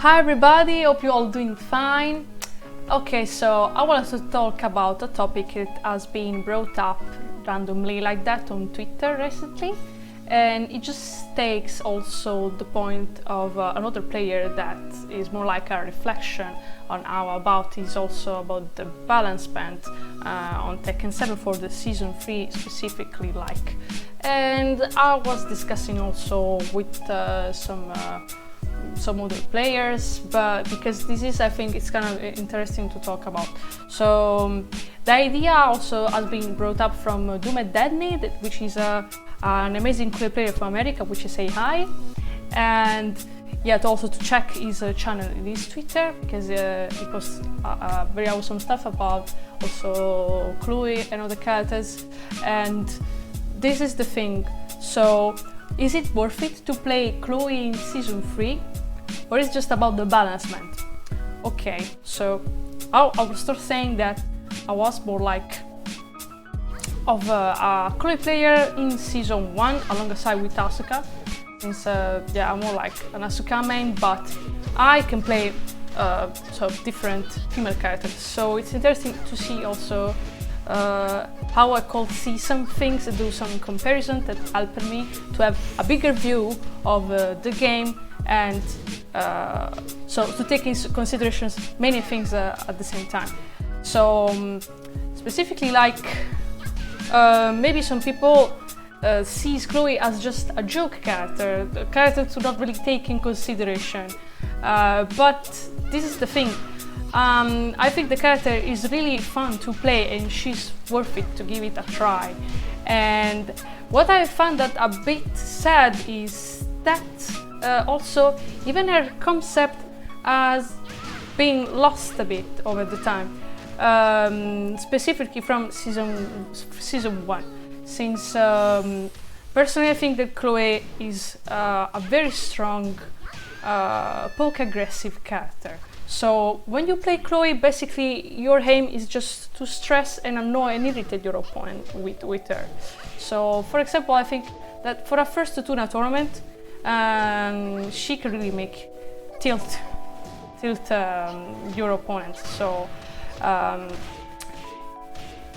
Hi everybody, hope you all doing fine. Okay, so I wanted to talk about a topic that has been brought up randomly like that on Twitter recently, and it just takes also the point of another player that is more like a reflection on how about is also about the balance spent on Tekken 7 for the season 3 specifically like. And I was discussing also with some other players, but because this is, I think it's kind of interesting to talk about. So the idea also has been brought up from Doom and Deadney, which is an amazing player from America, which is say hi, and yet also to check his channel, his Twitter, because he posts very awesome stuff about also Chloe and other characters. And this is the thing. So is it worth it to play Chloe in season 3? Or is it just about the balancement? Okay, so I will start saying that I was more like of a Chloe player in season 1 alongside with Asuka, since I'm more like an Asuka main, but I can play sort of different female characters, so it's interesting to see also how I could see some things and do some comparison that helped me to have a bigger view of the game, and so to take into consideration many things at the same time. So specifically like maybe some people sees Chloe as just a joke character, a character to not really take in consideration, but this is the thing. I think the character is really fun to play and she's worth it to give it a try. And what I found that a bit sad is that also even her concept has been lost a bit over the time, specifically from season 1, since personally I think that Chloe is a very strong poke aggressive character. So when you play Chloe, basically your aim is just to stress and annoy and irritate your opponent with her. So for example, I think that for a first tuna tournament, she can really make tilt your opponent. So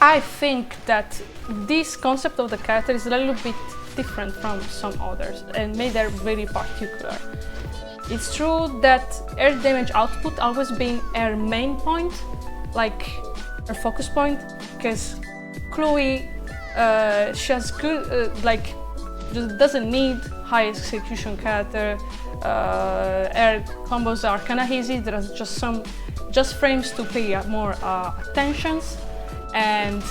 I think that this concept of the character is a little bit different from some others and made her very particular. It's true that her damage output always been her main point, like her focus point, because Chloe, she has good, like, just doesn't need high execution character. Her combos are kinda easy. There's just frames to pay more attentions, and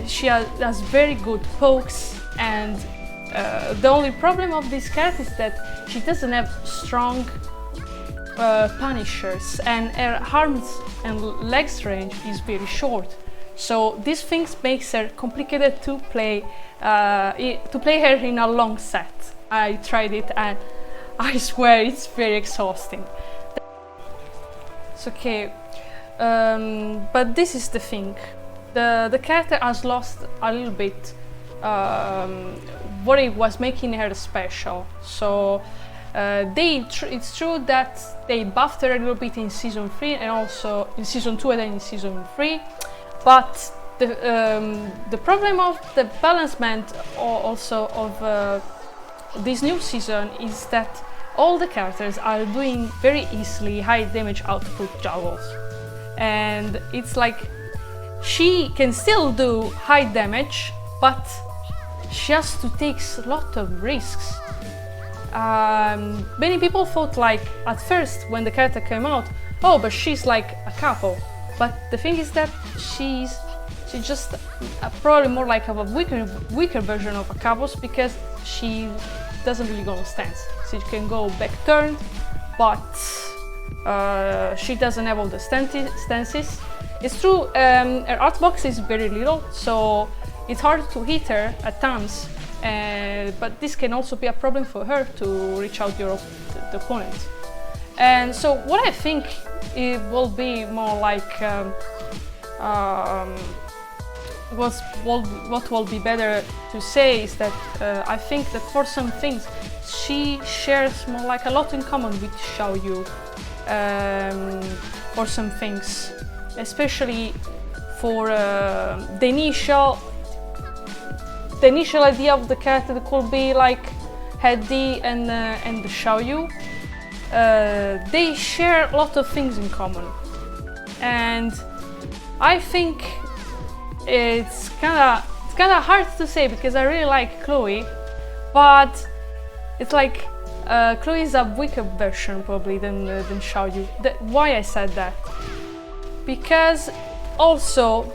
she has very good pokes. And the only problem of this character is that she doesn't have strong punishers, and her arms and legs range is very short. So these things makes her complicated to play her in a long set. I tried it and I swear it's very exhausting. It's okay, but this is the thing. The character has lost a little bit what it was making her special. So it's true that they buffed her a little bit in season 3 and also in season 2 and then in season 3, but the problem of the balancement also of this new season is that all the characters are doing very easily high damage output juggles, and it's like she can still do high damage, but she has to take a lot of risks. Many people thought, like, at first when the character came out, oh, but she's like a capo. But the thing is that she's just probably more like a weaker version of a capos, because she doesn't really go on stance. She can go back turn, but she doesn't have all the stances. It's true, her artbox is very little, so it's hard to hit her at times, but this can also be a problem for her to reach out the opponent. And so what I think it will be more like what will be better to say is that I think that for some things she shares more like a lot in common with Xiaoyu for some things, especially for the initial idea of the character that could be like Hedi and the Xiaoyu. They share a lot of things in common, and I think it's kind of hard to say because I really like Chloe, but it's like Chloe is a weaker version probably than Xiaoyu. Why I said that? Because also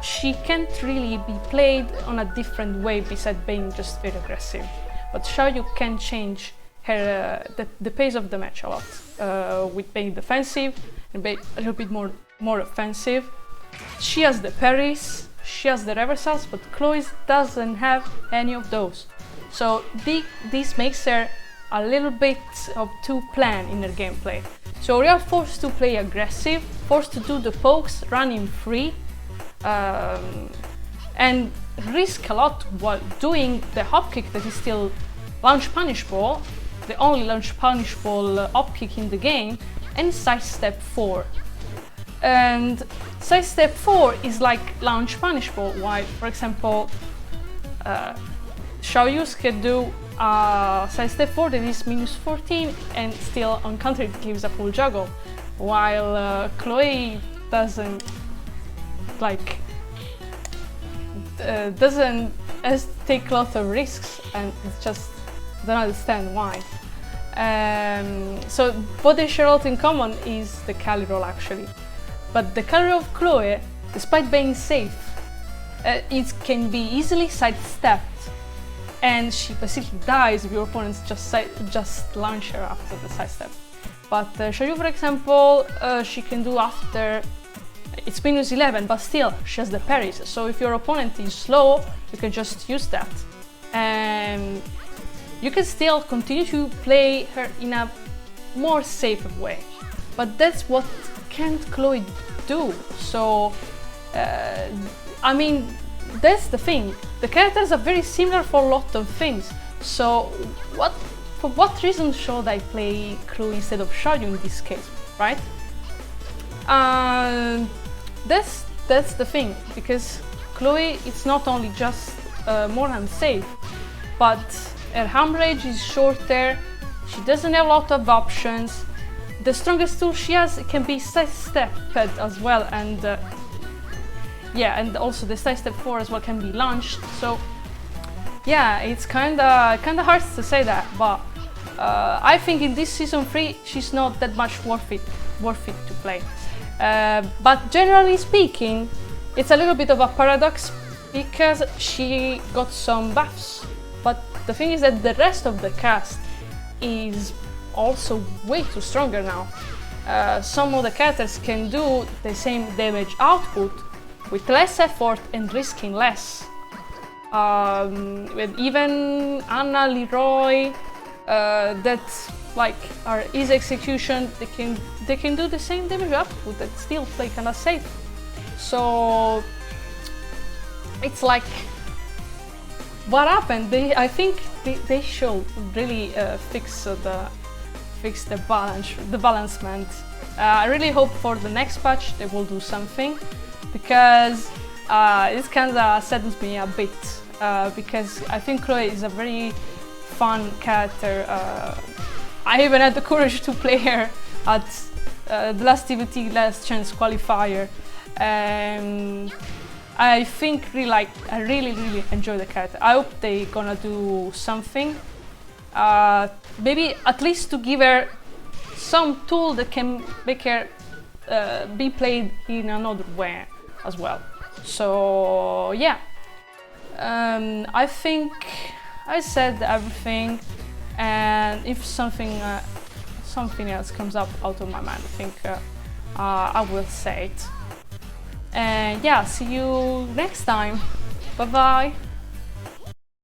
she can't really be played on a different way besides being just very aggressive. But Xiaoyu can change her the pace of the match a lot with being defensive and being a little bit more offensive. She has the parries, she has the reversals, but Chloe doesn't have any of those. So this makes her a little bit of too planned in her gameplay. So we are forced to play aggressive, forced to do the pokes, running free, and risk a lot while doing the hop kick that is still launch punish ball, the only launch punish ball up kick in the game, and side step 4. And side step 4 is like launch punish ball, while for example Xiaoyu can do side step 4 that is -14 and still on counter it gives a full juggle, while Chloe doesn't take a lot of risks, and just don't understand why. So what they share a lot in common is the Kali roll actually, but the Kali roll of Chloe, despite being safe, it can be easily sidestepped, and she basically dies if your opponents just launch her after the sidestep. But Xiaoyu, for example, she can do after it's -11, but still she has the parries. So if your opponent is slow, you can just use that, and you can still continue to play her in a more safe way. But that's what can't Chloe do. So I mean, that's the thing. The characters are very similar for a lot of things. So for what reason should I play Chloe instead of Xiaoyu in this case, right? That's the thing, because Chloe, it's not only just more unsafe, but her arm range is shorter, she doesn't have a lot of options. The strongest tool she has can be side step as well, and yeah, and also the side step 4 as well can be launched. So yeah, it's kinda hard to say that, but I think in this season 3 she's not that much worth it to play. But generally speaking, it's a little bit of a paradox because she got some buffs, but the thing is that the rest of the cast is also way too stronger now. Some of the characters can do the same damage output with less effort and risking less. With even Anna, Leroy, that like are easy execution, they can do the same damage output and still play kinda safe. So it's like, what happened? I think they should really fix the balancement. I really hope for the next patch they will do something, because it kinda saddens me a bit, because I think Chloe is a very fun character. I even had the courage to play her at the last TVT Last Chance qualifier, and I think I really enjoy the character. I hope they gonna do something, maybe at least to give her some tool that can make her be played in another way as well. So yeah, I think I said everything, and if something else comes up out of my mind, I think I will say it. And yeah, see you next time. Bye bye.